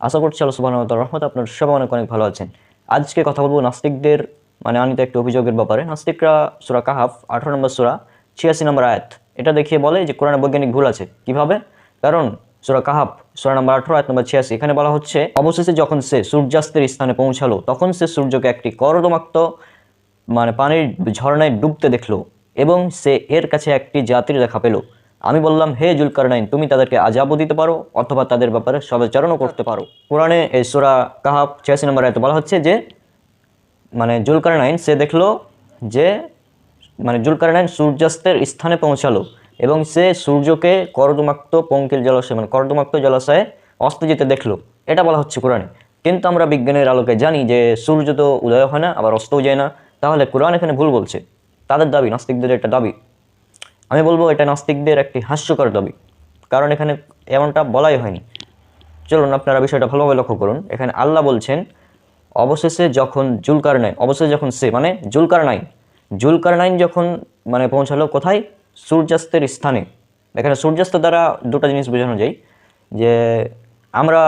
আশা করছি আল্লাহ সুবহানাহু ওয়া তাআলার রহমতে আপনারা সবাই অনেক অনেক ভালো আছেন। আজকে কথা বলবো নাস্তিকদের আনিত একটা অভিযোগের ব্যাপারে। নাস্তিকরা সূরা কাহাফ 18 নম্বর সূরা 86 নম্বর আয়াত এটা দেখিয়ে বলে যে কোরআনে বৈজ্ঞানিক ভুল আছে। কিভাবে? কারণ সূরা কাহাফ সূরা নম্বর 18 আয়াত নম্বর 86 এখানে বলা হচ্ছে, অবশেষে যখন সে সূর্যাস্তের স্থানে পৌঁছালো তখন সে সূর্যকে একটি কর্দমাক্ত পানির ঝর্ণায় ডুবতে দেখলো এবং সে এর কাছে একটি জাতির দেখা পেল। আমি বললাম, হে জুলকারনাইন, তুমি তাদেরকে আযাবও দিতে পারো অথবা তাদের ব্যাপারে সদাচরণও করতে পারো। কোরআনে এই সূরা কাহাফ 86 নম্বর আয়াতে বলা হচ্ছে যে জুলকারনাইন সে দেখলো যে জুলকারনাইন সূর্যাস্তের স্থানে পৌঁছালো এবং সে সূর্যকে কর্দমাক্ত পঙ্কিল জলাশয় কর্দমাক্ত জলাশয়ে অস্ত যেতে দেখলো। এটা বলা হচ্ছে কোরআনে। কিন্তু আমরা বিজ্ঞানের আলোকে জানি যে সূর্য তো উদয় হয় না, আবার অস্তও যায় না। তাহলে কোরআন এখানে ভুল বলছে। তাদের দাবি, নাস্তিকদের এটা দাবি। আমি বলবো এটা নাস্তিকদের একটি হাস্যকর দাবি, কারণ এখানে এমনটা বলাই হয়নি। চলুন আপনারা বিষয়টা ভালোভাবে লক্ষ্য করুন। এখানে আল্লাহ বলছেন, অবশেষে যখন সে জুলকারনাইন যখন পৌঁছালো কোথায়? সূর্যাস্তের স্থানে। এখানে সূর্যাস্ত দ্বারা দুটো জিনিস বোঝানো যায় যে আমরা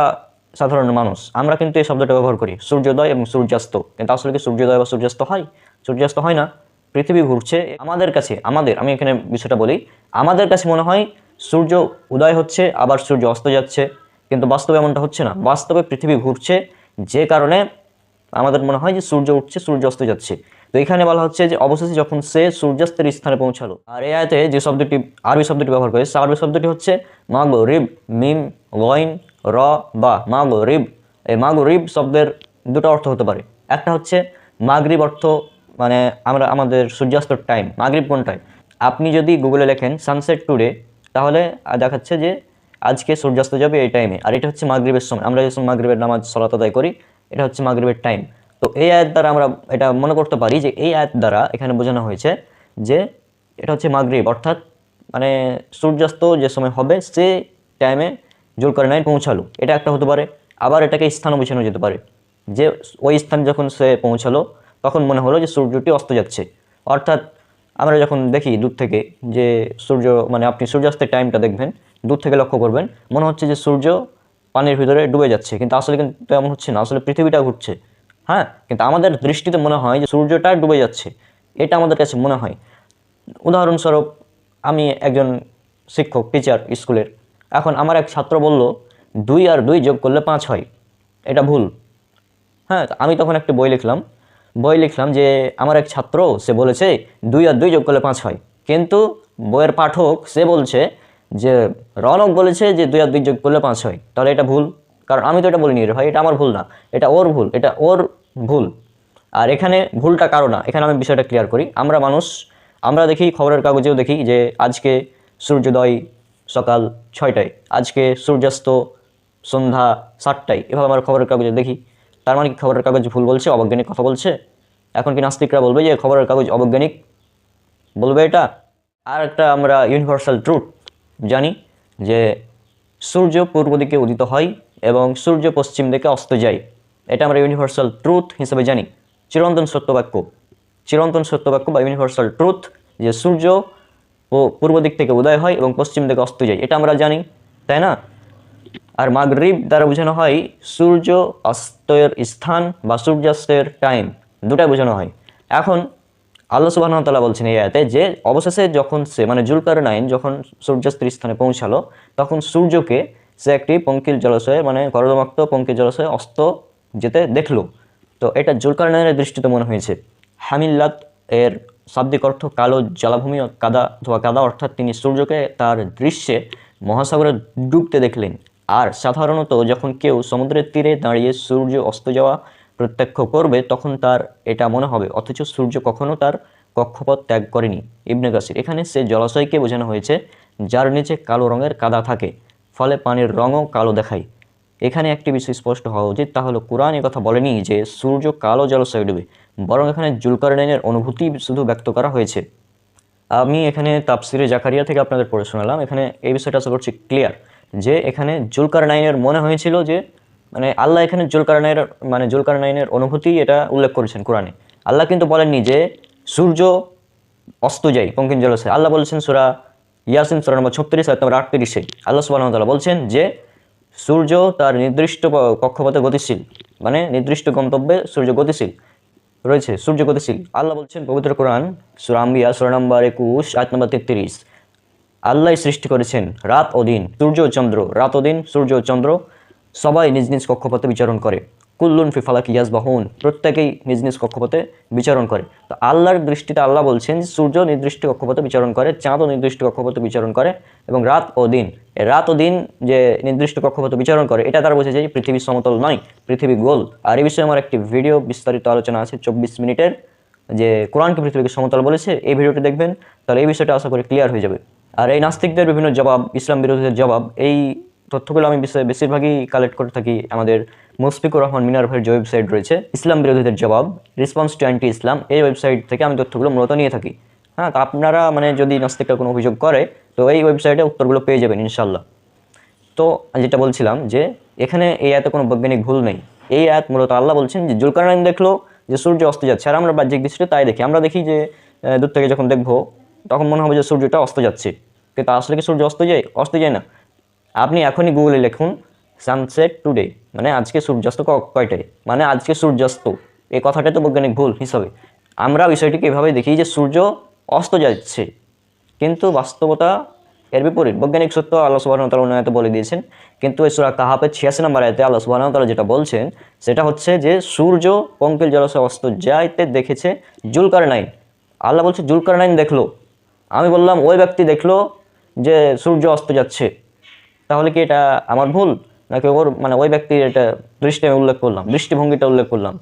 সাধারণ মানুষ আমরা কিন্তু এই শব্দটা ব্যবহার করি সূর্যোদয় এবং সূর্যাস্ত, কিন্তু আসলে কি সূর্যোদয় বা সূর্যাস্ত হয়? সূর্যাস্ত হয় না। পৃথিবী ঘুরছে আমাদের কাছে। আমি এখানে বিষয়টা বলি, আমাদের কাছে মনে হয় সূর্য উদয় হচ্ছে আবার সূর্য অস্ত যাচ্ছে, কিন্তু বাস্তবে এমনটা হচ্ছে না। বাস্তবে পৃথিবী ঘুরছে, যে কারণে আমাদের মনে হয় যে সূর্য উঠছে, সূর্য অস্ত যাচ্ছে। তো এখানে বলা হচ্ছে যে অবশেষে যখন সে সূর্যাস্তের স্থানে পৌঁছালো। আর এই আয়াতে যে শব্দটি আরবি শব্দটি ব্যবহার করে, সে আরবি শব্দটি হচ্ছে মাগরিব, মিম গইন র বা মাগরিব। এই মাগরিব শব্দের দুটো অর্থ হতে পারে। একটা হচ্ছে মাগরিব অর্থ আমরা আমাদের সূর্যাস্তর টাইম। মাগরিব কোনটায়? আপনি যদি গুগলে লেখেন সানসেট টুডে, তাহলে দেখাচ্ছে যে আজকে সূর্যাস্ত যাবে এই টাইমে, আর এটা হচ্ছে মাগরিবের সময়। আমরা যখন মাগরিবের নামাজ সালাত আদায় করি, এটা হচ্ছে মাগরিবের টাইম। তো এই আয়াত দ্বারা আমরা এটা মনে করতে পারি যে এই আয়াত দ্বারা এখানে বোঝানো হয়েছে যে এটা হচ্ছে মাগরিব, অর্থাৎ সূর্যাস্ত যে সময় হবে সে টাইমে জুলকারনাইন পৌঁছালো। এটা একটা হতে পারে। আবার এটাকে স্থানও বোঝানো যেতে পারে যে ওই স্থানে যখন সে পৌঁছালো তখন মনে হলো যে সূর্যটি অস্ত যাচ্ছে। অর্থাৎ আমরা যখন দেখি দূর থেকে যে সূর্য আপনি সূর্যাস্তের টাইমটা দেখবেন, দূর থেকে লক্ষ্য করবেন, মনে হচ্ছে যে সূর্য পানির ভিতরে ডুবে যাচ্ছে, কিন্তু আসলে কিন্তু এমন হচ্ছে না। আসলে পৃথিবীটা ঘুরছে, হ্যাঁ, কিন্তু আমাদের দৃষ্টিতে মনে হয় যে সূর্যটা ডুবে যাচ্ছে। এটা আমাদের কাছে মনে হয়। উদাহরণস্বরূপ, আমি একজন শিক্ষক, টিচার স্কুলের। এখন আমার এক ছাত্র বলল 2 আর 2 যোগ করলে 5 হয়। এটা ভুল। হ্যাঁ, আমি তখন একটা বই লিখলাম যে আমার এক ছাত্র সে বলেছে 2 আর 2 যোগ করলে 5 হয়, কিন্তু বইয়ের পাঠক সে বলছে যে রনক বলেছে যে 2 আর 2 যোগ করলে 5 হয়। তাহলে এটা ভুল, কারণ আমি তো এটা বলিনি রে ভাই, এটা আমার ভুল না, এটা ওর ভুল, এটা ওর ভুল। আর এখানে ভুলটা কারো না। এখানে আমি বিষয়টা ক্লিয়ার করি। আমরা মানুষ, আমরা দেখি, খবরের কাগজেও দেখি যে আজকে সূর্যোদয় সকাল 6টায়, আজকে সূর্যাস্ত সন্ধ্যা 7টায়, এভাবে আমরা খবরের কাগজে দেখি। তার মানে কি খবরের কাগজ ভুল বলছে, অবৈজ্ঞানিক কথা বলছে? এখন কি নাস্তিকরা বলবে যে খবরের কাগজ অবৈজ্ঞানিক? বলবে এটা? আর একটা আমরা ইউনিভার্সাল ট্রুথ জানি যে সূর্য পূর্ব দিকে উদিত হয় এবং সূর্য পশ্চিম দিকে অস্ত যায়। এটা আমরা ইউনিভার্সাল ট্রুথ হিসেবে জানি। চিরন্তন সত্যবাক্য বা ইউনিভার্সাল ট্রুথ, যে সূর্য পূর্ব দিক থেকে উদয় হয় এবং পশ্চিম দিকে অস্ত যায়, এটা আমরা জানি, তাই না? আর মাগরিব দ্বারা বোঝানো হয় সূর্য অস্তের স্থান বা সূর্যাস্তের টাইম, দুটাই বোঝানো হয়। এখন আল্লাহ সুবহানাহু ওয়া তাআলা বলছেন এই আয়াতে যে অবশেষে যখন সে জুলকারনাইন যখন সূর্যাস্তের স্থানে পৌঁছালো তখন সূর্যকে সে একটি পঙ্কিল জলাশয়ে কর্দমাক্ত পঙ্কিল জলাশয়ে অস্ত যেতে দেখলো। তো এটা জুলকারনাইনের দৃষ্টিতে মনে হয়েছে। হামিল্লাত এর শাব্দিক অর্থ কালো জলাভূমি, কাদা, অর্থাৎ তিনি সূর্যকে তার দৃশ্যে মহাসাগরে ডুবতে দেখলেন। আর সাধারণত যখন কেউ সমুদ্রের তীরে দাঁড়িয়ে সূর্য অস্ত যাওয়া প্রত্যক্ষ করবে তখন তার এটা মনে হবে, অথচ সূর্য কখনো তার কক্ষপথ ত্যাগ করেনি। ইবনে কাসির। এখানে সে জলাশয়কে বোঝানো হয়েছে যার নিচে কালো রঙের কাদা থাকে, ফলে পানির রঙও কালো দেখায়। এখানে একটি বিষয় স্পষ্ট হওয়া উচিত, তা হলো কোরআন কথা বলেনি যে সূর্য কালো জলাশয়ে ডুবে, বরং এখানে জুলকারনাইনের অনুভূতি শুধু ব্যক্ত করা হয়েছে। আমি এখানে তাফসিরে জাকারিয়া থেকে আপনাদের পড়ে শোনালাম। এখানে এই বিষয়টা আশা করছি ক্লিয়ার, যে এখানে জুলকারনাইনের মনে হয়েছিল যে আল্লাহ এখানে জুলকারনাইনের অনুভূতি এটা উল্লেখ করেছেন কোরআনে। আল্লাহ কিন্তু বলেননি যে সূর্য অস্ত যায় পঙ্কিল জলাশয়ে। আল্লাহ বলছেন সূরা ইয়াসিন সূরা নম্বর 36 আয়াত নম্বর 38-এ আল্লাহ সুবহানাহু ওয়া তাআলা বলছেন যে সূর্য তার নির্দিষ্ট কক্ষপথে গতিশীল, মানে নির্দিষ্ট গন্তব্যে সূর্য গতিশীল রয়েছে, সূর্য গতিশীল। আল্লাহ বলছেন পবিত্র কোরআন সূরা আম্বিয়া সূরা নম্বর 21 আয়াত নম্বর 33, আল্লাহ সৃষ্টি করেছেন রাত ও দিন, সূর্য ও চন্দ্র, রাত ও দিন, সূর্য ও চন্দ্র সবাই নিজ নিজ কক্ষপথে বিচরণ করে। কুল্লুন ফি ফালাকি ইয়াসবাহুন, প্রত্যেকেই নিজ নিজ কক্ষপথে বিচরণ করে। তো আল্লাহর দৃষ্টিতে আল্লাহ বলছেন যে সূর্য নির্দিষ্ট কক্ষপথে বিচরণ করে, চাঁদও নির্দিষ্ট কক্ষপথে বিচরণ করে, এবং রাত ও দিন, রাত ও দিন যে নির্দিষ্ট কক্ষপথে বিচরণ করে, এটা তারা বোঝে যে পৃথিবী সমতল নয়, পৃথিবী গোল। আর এই বিষয়ে আমার একটি ভিডিও বিস্তারিত আলোচনা আছে 24 মিনিটের, যে কোরআনকে পৃথিবীকে সমতল বলেছে। এই ভিডিওটি দেখবেন, তাহলে এই বিষয়টা আশা করি ক্লিয়ার হয়ে যাবে। আর এই নাস্তিকদের বিভিন্ন জবাব, ইসলাম বিরোধীদের জবাব, এই তথ্যগুলো আমি বেশিরভাগই কালেক্ট করে থাকি আমাদের মুশফিকুর রহমান মিনার ভাইয়ের যে ওয়েবসাইট রয়েছে ইসলাম বিরোধীদের জবাব, রেসপন্স টু অ্যান্টি ইসলাম, এই ওয়েবসাইট থেকে আমি তথ্যগুলো মূলত নিয়ে থাকি। হ্যাঁ, তো আপনারা মানে যদি নাস্তিকরা কোনো অভিযোগ করে তো এই ওয়েবসাইটে উত্তরগুলো পেয়ে যাবেন ইনশাল্লাহ। তো যেটা বলছিলাম যে এখানে এই আয়াতে কোনো বৈজ্ঞানিক ভুল নেই। এই আয়াত মূলত আল্লাহ বলছেন যে জুলকারনাইন দেখলো যে সূর্য অস্ত যাচ্ছে, আর আমরা বাহ্যিক দৃষ্টিতে তাই দেখি। আমরা দেখি যে দূর থেকে যখন দেখবো তখন মনে হবে যে সূর্যটা অস্ত যাচ্ছে, কিন্তু আসলে কি সূর্য অস্ত যায়? অস্ত যায় না। আপনি এখনই গুগলে লিখুন সানসেট টুডে, মানে আজকে সূর্যাস্ত কয়টায়, মানে আজকে সূর্যাস্ত, এই কথাটা তো বৈজ্ঞানিক ভুল হিসাবে। আমরা বিষয়টিকে এভাবে দেখি যে সূর্য অস্ত যাচ্ছে, কিন্তু বাস্তবতা এর বিপরীত। বৈজ্ঞানিক সত্য আল্লাহ সুবহানাহু ওয়া তাআলা আয়াতে বলে দিয়েছেন, কিন্তু এই সূরা কাহাফের 86 নম্বর আয়াতে আল্লাহ সুবহানাহু ওয়া তাআলা যেটা বলছেন সেটা হচ্ছে যে সূর্য পঙ্কিল জলাশয়ে অস্ত যাইতে দেখেছে জুলকারনাইন। আল্লাহ বলছে জুলকারনাইন দেখলো। আমি বললাম ওই ব্যক্তি দেখলো যে সূর্য অস্ত যাচ্ছে, তাহলে কি এটা আমার ভুল নাকি ওর, মানে ওই ব্যক্তির এটা দৃষ্টি আমি উল্লেখ করলাম, দৃষ্টিভঙ্গিটা উল্লেখ করলাম।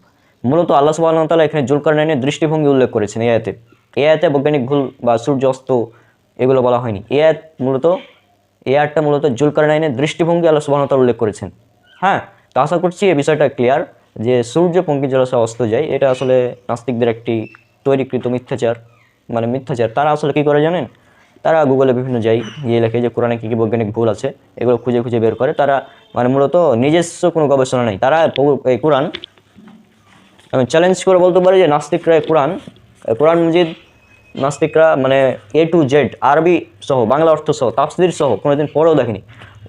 মূলত আল্লাহ সুবহানাহু ওয়া তাআলা এখানে জুলকারনাইনের দৃষ্টিভঙ্গি উল্লেখ করেছেন এই আয়াতে। এই আয়াতে বৈজ্ঞানিক ভুল বা সূর্য অস্ত এগুলো বলা হয়নি। এই আয়াতটা মূলত জুলকারনাইনের দৃষ্টিভঙ্গি আল্লাহ সুবহানাহু ওয়া তাআলা উল্লেখ করেছেন। হ্যাঁ, তো আশা করছি এই বিষয়টা ক্লিয়ার যে সূর্য পঙ্কিল জলাশয়ে অস্ত যায়, এটা আসলে নাস্তিকদের একটি তৈরিকৃত মিথ্যাচার, মানে মিথ্যাচার। তারা আসলে কী করে জানেন? তারা গুগলে বিভিন্ন গিয়ে লেখে যে কোরআনে কী কী বৈজ্ঞানিক ভুল আছে, এগুলো খুঁজে খুঁজে বের করে। তারা মানে মূলত নিজস্ব কোনো গবেষণা নেই। তারা এই কোরআন, আমি চ্যালেঞ্জ করে বলতে পারি যে নাস্তিকরা কোরআন মজিদ নাস্তিকরা মানে A to Z আরবি সহ, বাংলা অর্থ সহ, তাফসির সহ কোনোদিন পড়েও দেখেনি।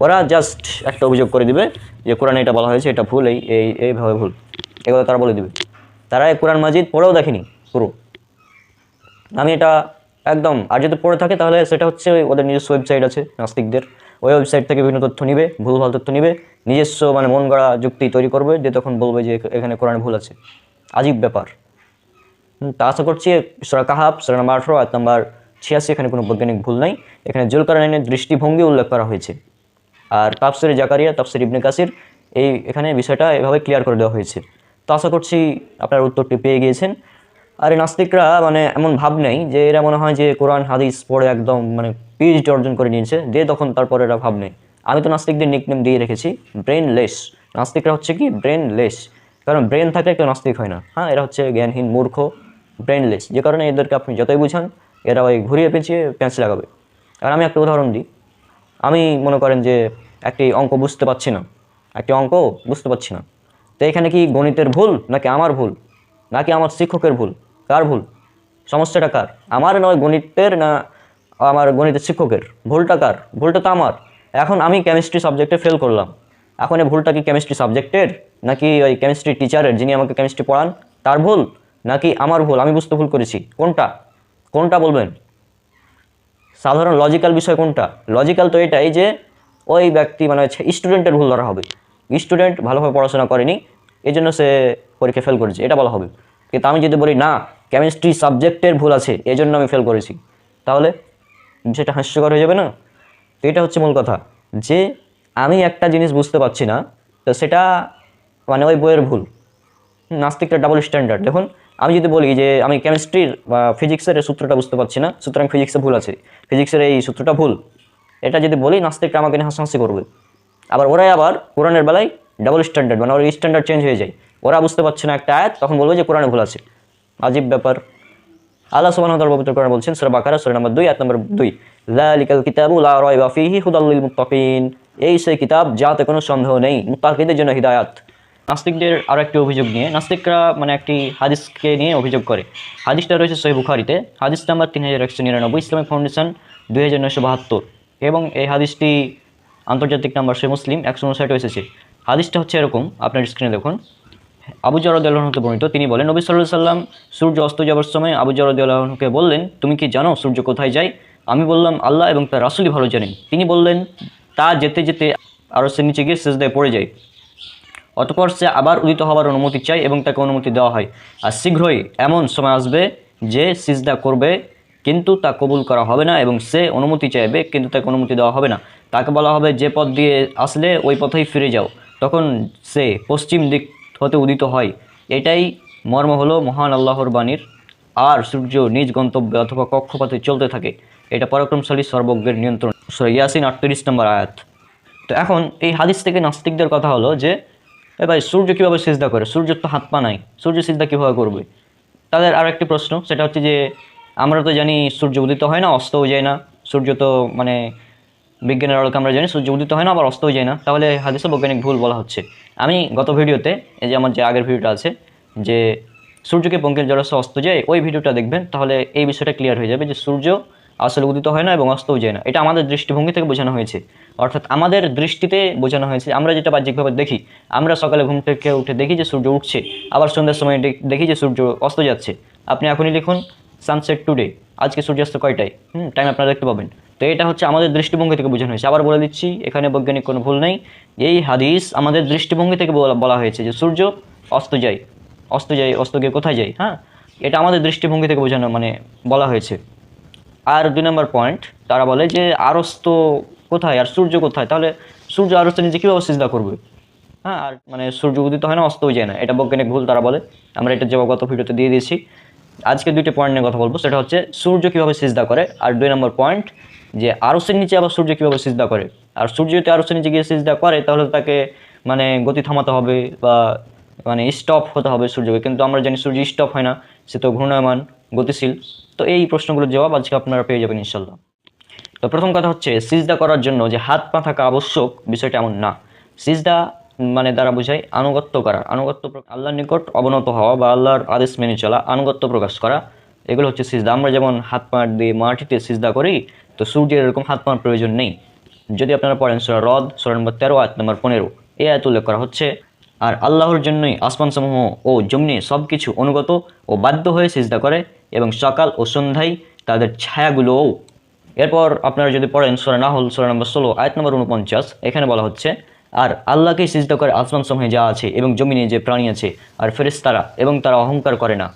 ওরা জাস্ট একটা অভিযোগ করে দিবে যে কোরআনে এটা বলা হয়েছে, এটা ভুল, এইভাবে ভুল, এগুলো তারা বলে দিবে। তারা এই কোরআন মাজিদ পড়েও দেখেনি পুরো। আমি এটা একদম, আর যদি পড়ে থাকে তাহলে সেটা হচ্ছে ওদের নিজস্ব ওয়েবসাইট আছে নাস্তিকদের, ওই ওয়েবসাইট থেকে বিভিন্ন তথ্য নিবে, ভুলভাল তথ্য নিবে, নিজস্ব মানে মন গড়া যুক্তি তৈরি করবে, যে তখন বলবে যে এখানে কোরআনে ভুল আছে। আজীব ব্যাপার। তা আশা করছি সূরা কাহাফ সূরা নম্বর 18 আয়াত নম্বর 86 এখানে কোনো বৈজ্ঞানিক ভুল নাই। এখানে জুলকারনাইনের দৃষ্টিভঙ্গি উল্লেখ করা হয়েছে। আর তাফসিরে জাকারিয়া, তাফসির ইবনে কাসির, এখানে বিষয়টা এভাবে ক্লিয়ার করে দেওয়া হয়েছে। তো আশা করছি আপনার উত্তরটি পেয়ে গিয়েছেন। আর এই নাস্তিকরা মানে এমন ভাব নেই যে এরা মনে হয় যে কোরআন হাদিস পড়ে একদম মানে পিএইচডি অর্জন করে নিয়েছে, যে তখন তারপরে এরা ভাব নেই। আমি তো নাস্তিকদের নিকনেম দিয়ে রেখেছি ব্রেনলেস। নাস্তিকরা হচ্ছে কি ব্রেনলেস, কারণ ব্রেন থাকলে কেউ নাস্তিক হয় না। হ্যাঁ, এরা হচ্ছে জ্ঞানহীন, মূর্খ, ব্রেনলেস, যে কারণে এদেরকে আপনি যতই বুঝান এরা ওই ঘুরিয়ে পেঁচিয়ে প্যাঁচ লাগাবে। আর আমি একটা উদাহরণ দিই। আমি মনে করেন যে একটি অঙ্ক বুঝতে পারছি না, তো এখানে কি গণিতের ভুল নাকি আমার ভুল, নাকি আমার শিক্ষকের ভুল? কার ভুল? সমস্যাটা কার? আমার নয় গণিতের, না আমার গণিতের শিক্ষকের? ভুলটা কার? ভুলটা তো আমার। এখন আমি কেমিস্ট্রি সাবজেক্টে ফেল করলাম, এখন এই ভুলটা কি কেমিস্ট্রি সাবজেক্টের, নাকি ওই কেমিস্ট্রি টিচারের যিনি আমাকে কেমিস্ট্রি পড়ান তার ভুল, নাকি আমার ভুল, আমি বুঝতে ভুল করেছি? কোনটা বলবেন? সাধারণ লজিক্যাল বিষয় কোনটা? লজিক্যাল তো এটাই যে ওই ব্যক্তি মানে স্টুডেন্টের ভুল ধরা হবে। স্টুডেন্ট ভালোভাবে পড়াশোনা করেনি, এই জন্য সে পরীক্ষা ফেল করেছে, এটা বলা হবে। কিন্তু আমি যদি বলি না কেমিস্ট্রি সাবজেক্টের ভুল আছে এই জন্য আমি ফেল করেছি, তাহলে সেটা হাস্যকর হয়ে যাবে না? তো এটা হচ্ছে মূল কথা, যে আমি একটা জিনিস বুঝতে পারছি না, তো সেটা মানে ওই বইয়ের ভুল। নাস্তিকটা ডাবল স্ট্যান্ডার্ড। দেখুন, আমি যদি বলি যে আমি কেমিস্ট্রির বা ফিজিক্সের সূত্রটা বুঝতে পারছি না, সুতরাং ফিজিক্সে ভুল আছে, ফিজিক্সের এই সূত্রটা ভুল, এটা যদি বলি নাস্তিকটা আমাকে নিয়ে হাসাহাসি করবে। আবার ওরাই আবার কোরআনের বেলায় ডাবল স্ট্যান্ডার্ড, মানে ওর স্ট্যান্ডার্ড চেঞ্জ হয়ে যায়। ওরা বুঝতে পারছে না একটা আয়াত, তখন বলবে যে কোরআনে ভুল আছে। আজীব ব্যাপার। আল্লাহ সুবহানাহু ওয়া তাআলা পবিত্র কোরআনে বলছেন সূরা বাকারা সূরা নম্বর 2 আয়াত নম্বর 2, যালিকাল কিতাবু লা রাইবা ফীহি হুদাল লিল মুত্তাকিন, এই সেই কিতাব যাতে কোনো সন্দেহ নেই, মুত্তাকিদের জন্য হিদায়াত। নাস্তিকদের আরও একটি অভিযোগ নিয়ে, নাস্তিকরা মানে একটি হাদিসকে নিয়ে অভিযোগ করে। হাদিসটা রয়েছে সহিহ বুখারীতে, হাদিস নাম্বার 3199, ইসলামিক ফাউন্ডেশন 2972, এবং এই হাদিসটি আন্তর্জাতিক নাম্বার সে মুসলিম 159 এসেছে। হাদিসটা হচ্ছে এরকম, আপনার স্ক্রিনে দেখুন। আবু যর রাদিয়াল্লাহু আনহু বর্ণিত, তিনি বলেন নবী সাল্লাল্লাহু আলাইহি সাল্লাম সূর্য অস্ত যাবার সময় আবু যর রাদিয়াল্লাহু আনহুকে বললেন, তুমি কি জানো সূর্য কোথায় যায়? আমি বললাম, আল্লাহ এবং তার রাসূলই ভালো জানেন। তিনি বললেন, তা যেতে যেতে আরশের নিচে গিয়ে সিজদায় পড়ে যায়। অতঃপর সে আবার উদিত হওয়ার অনুমতি চায় এবং তাকে অনুমতি দেওয়া হয়। আর শীঘ্রই এমন সময় আসবে যে সিজদা করবে কিন্তু তা কবুল করা হবে না, এবং সে অনুমতি চাইবে কিন্তু তাকে অনুমতি দেওয়া হবে না। তাকে বলা হবে, যে পথ দিয়ে আসলে ওই পথেই ফিরে যাও। তখন সে পশ্চিম দিক হতে উদিত হয়। এটাই মর্ম হলো মহান আল্লাহর বাণীর। আর সূর্য নিজ গন্তব্যে অথবা কক্ষপথে চলতে থাকে। এটা পরাক্রমশালী সর্বজ্ঞের নিয়ন্ত্রণ। সূরা ইয়াসিন 38 নম্বর আয়াত। তো এখন এই হাদিস থেকে নাস্তিকদের কথা হলো যে, ভাই সূর্য কীভাবে সিজদা করে? সূর্যের তো হাত পা নাই, সূর্য সিজদা কীভাবে করবে? তাদের আর একটি প্রশ্ন, সেটা হচ্ছে যে আমরা তো জানি সূর্য উদিত হয় না, অস্তও যায় না। সূর্য তো মানে বিজ্ঞানের আলোকে আমরা জানি সূর্য উদিত হয় না, আবার অস্তও যায় না। তাহলে হাদিসে বৈজ্ঞানিক ভুল বলা হচ্ছে। আমি গত ভিডিওতে, এই যে আমার যে আগের ভিডিওটা আছে, যে সূর্যকে পঙ্কের জলস্য অস্ত যায়, ওই ভিডিওটা দেখবেন, তাহলে এই বিষয়টা ক্লিয়ার হয়ে যাবে যে সূর্য আসলে উদিত হয় না এবং অস্তও যায় না। এটা আমাদের দৃষ্টিভঙ্গি থেকে বোঝানো হয়েছে, অর্থাৎ আমাদের দৃষ্টিতে বোঝানো হয়েছে। আমরা যেটা বাহ্যিকভাবে দেখি, আমরা সকালে ঘুম থেকে উঠে দেখি যে সূর্য উঠছে, আবার সন্ধ্যার সময় দেখি যে সূর্য অস্ত যাচ্ছে। আপনি এখনই লিখুন সানসেট টুডে, আজকে সূর্যাস্ত কয়টায়, টাইম আপনারা দেখতে পাবেন। তো এটা হচ্ছে আমাদের দৃষ্টিভঙ্গি থেকে বোঝানো হয়েছে। আবার বলে দিচ্ছি, এখানে বৈজ্ঞানিক কোনো ভুল নেই। এই হাদিস আমাদের দৃষ্টিভঙ্গি থেকে বলা হয়েছে যে সূর্য অস্ত যায়, অস্ত গিয়ে কোথায় যায়। হ্যাঁ, এটা আমাদের দৃষ্টিভঙ্গি থেকে বোঝানো মানে বলা হয়েছে। আর 2 নম্বর পয়েন্ট, তারা বলে যে আরস তো কোথায় আর সূর্য কোথায়? তাহলে সূর্য আরসের নিচে কীভাবে সিজদা করবে? হ্যাঁ, আর মানে সূর্য উদিত হয় না, অস্তও যায় না, এটা বৈজ্ঞানিক ভুল তারা বলে। আমরা এটা জবাব গত ভিডিওতে দিয়ে দিয়েছি। আজকে 2টি পয়েন্ট নিয়ে কথা বলবো, সেটা হচ্ছে সূর্য কীভাবে সিজদা করে, আর 2 নম্বর পয়েন্ট যে আরসের নিচে আবার সূর্য কীভাবে সিজদা করে। আর সূর্য যদি আরসের নিচে গিয়ে সিজদা করে, তাহলে তাকে মানে গতি থামাতে হবে বা মানে স্টপ হতে হবে সূর্যকে। কিন্তু আমরা জানি সূর্য স্টপ হয় না, সে তো ঘূর্ণায়মান, গতিশীল। তো এই প্রশ্নগুলোর জবাব আজকে আপনারা পেয়ে যাবেন ইনশাল্লাহ। তো প্রথম কথা হচ্ছে, সিজদা করার জন্য যে হাত পা থাকা আবশ্যক, বিষয়টা এমন না। সিজদা মানে দ্বারা বোঝায় আনুগত্য করা, আল্লাহর নিকট অবনত হওয়া বা আল্লাহর আদেশ মেনে চলা, আনুগত্য প্রকাশ করা, এগুলো হচ্ছে সিজদা। আমরা যেমন হাত পা দিয়ে মাটিতে সিজদা করি, তো সূর্যের এরকম হাত পার প্রয়োজন নেই। যদি আপনারা পড়েন সূরা রদ, সূরা নম্বর 13 আয়াত নম্বর 15, এই আয়াত উল্লেখ করা হচ্ছে, আর আল্লাহর জন্যই আসমানসমূহ ও জমিনে সব কিছু অনুগত ও বাধ্য হয়ে সিজদা করে, এবং সকাল ও সন্ধ্যায় তাদের ছায়াগুলোও। এরপর আপনারা যদি পড়েন সূরা নাহল, সূরা নম্বর 16 আয়াত নম্বর 49, এখানে বলা হচ্ছে, আর আল্লাহকেই সিজদা করে আসমানসমূহে যা আছে এবং জমিনে যে প্রাণী আছে, আর ফেরেশতারা, এবং তারা অহংকার করে না।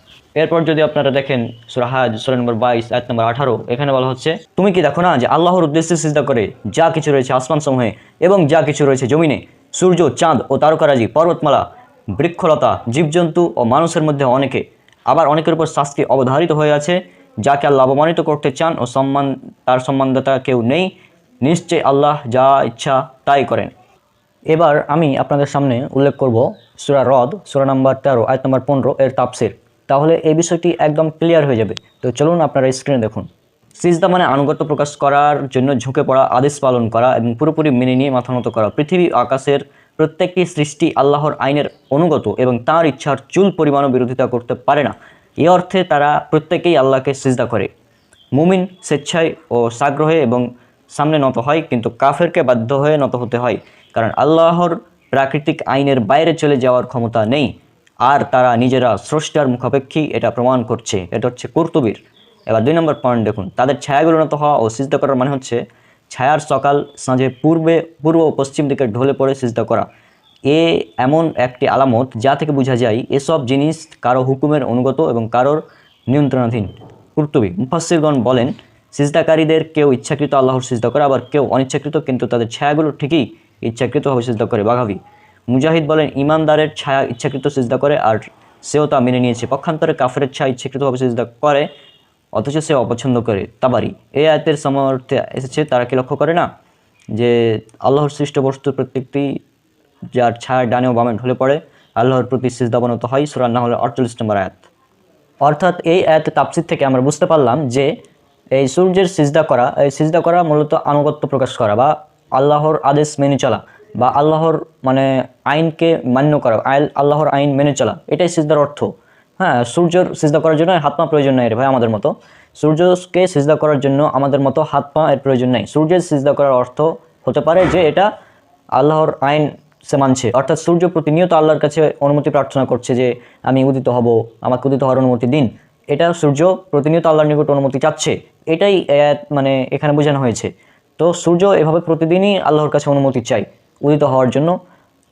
এরপর যদি আপনারা দেখেন সূরা হাজ, সূরা নম্বর 22 আয়াত নম্বর 18, এখানে বলা হচ্ছে, তুমি কি দেখো না যে আল্লাহর উদ্দেশ্যে সিজদা করে যা কিছু রয়েছে আসমানসমূহে এবং যা কিছু রয়েছে জমিনে, সূর্য, চাঁদ ও তারকারাজি, পর্বতমালা, বৃক্ষলতা, জীবজন্তু ও মানুষের মধ্যে অনেকে। আবার অনেকের উপর শাস্তি অবধারিত হয়ে আছে, যাকে আল্লাহ অপমানিত করতে চান ও তার সম্মানদাতা কেউ নেই। নিশ্চয় আল্লাহ যা ইচ্ছা তাই করেন। এবার আমি আপনাদের সামনে উল্লেখ করব সূরা রদ, সূরা নম্বর 13 আয়াত নম্বর 15 এর তাফসীর। তাহলে এই বিষয়টি একদম ক্লিয়ার হয়ে যাবে। তো চলুন আপনারা স্ক্রিনে দেখুন। সিজদা মানে আনুগত্য প্রকাশ করার জন্য ঝুঁকে পড়া, আদেশ পালন করা এবং পুরোপুরি মেনে নিয়ে মাথা নত করা। পৃথিবী আকাশের প্রত্যেকটি সৃষ্টি আল্লাহর আইনের অনুগত এবং তাঁর ইচ্ছার চুল পরিমাণও বিরোধিতা করতে পারে না। এ অর্থে তারা প্রত্যেকেই আল্লাহকে সিজদা করে। মুমিন স্বেচ্ছায় ও সাগ্রহে এবং সামনে নত হয়, কিন্তু কাফেরকে বাধ্য হয়ে নত হতে হয়, কারণ আল্লাহর প্রাকৃতিক আইনের বাইরে চলে যাওয়ার ক্ষমতা নেই, আর তারা নিজেরা স্রষ্টার মুখাপেক্ষী, এটা প্রমাণ করছে। এটা হচ্ছে কুরতুবীর। এবার 2 নম্বর পয়েন্ট দেখুন, তাদের ছায়াগুলো নত হওয়া ও সিজদা করার মানে হচ্ছে ছায়ার সকাল সাঁঝে পূর্ব ও পশ্চিম দিকে ঢলে পড়ে সিজদা করা। এমন একটি আলামত যা থেকে বোঝা যায় এসব জিনিস কারো হুকুমের অনুগত এবং কারোর নিয়ন্ত্রণাধীন। কুরতুবী মুফাসসিরগণ বলেন, সিজদাকারীদের কেউ ইচ্ছাকৃত আল্লাহর সিজদা করে, আবার কেউ অনিচ্ছাকৃত, কিন্তু তাদের ছায়াগুলো ঠিকই ইচ্ছাকৃতভাবে সিজদা করে। বাগাবী মুজাহিদ বলেন, ইমানদারের ছায়া ইচ্ছাকৃত সিজদা করে আর সেও তা মেনে নিয়েছে। পক্ষান্তরে কাফেরের ছায়া ইচ্ছাকৃতভাবে সিজদা করে অথচ সে অপছন্দ করে। তাবারি এই আয়াতের সমর্থে এসেছে, তারা কি লক্ষ্য করে না যে আল্লাহর সৃষ্ট বস্তুর প্রত্যেকটি যার ছায়া ডানে ও বামে ঢলে পড়ে আল্লাহর প্রতি সিজদাবনত হয়। সূরা নাহল 48 নম্বর আয়াত। অর্থাৎ এই আয়াতের তাফসীর থেকে আমরা বুঝতে পারলাম যে এই সূর্যের সিজদা করা মূলত আনুগত্য প্রকাশ করা বা আল্লাহর আদেশ মেনে চলা বা আল্লাহর মানে আইনকে মান্য করা, আল্লাহর আইন মেনে চলা, এটাই সিজদার অর্থ। হ্যাঁ, সূর্যের সিজদা করার জন্য হাত পা প্রয়োজন নাই রে ভাই আমাদের মতো। সূর্যকে সিজদা করার জন্য আমাদের মতো হাত পা এর প্রয়োজন নাই। সূর্যের সিজদা করার অর্থ হতে পারে যে এটা আল্লাহর আইন সে মানছে, অর্থাৎ সূর্য প্রতিনিয়ত আল্লাহর কাছে অনুমতি প্রার্থনা করছে যে আমি উদিত হব, আমাকে উদিত হওয়ার অনুমতি দিন। এটা সূর্য প্রতিনিয়ত আল্লাহর নিকট অনুমতি চাচ্ছে, এটাই মানে এখানে বোঝানো হয়েছে। তো সূর্য এভাবে প্রতিদিনই আল্লাহর কাছে অনুমতি চাই উদিত হওয়ার জন্য,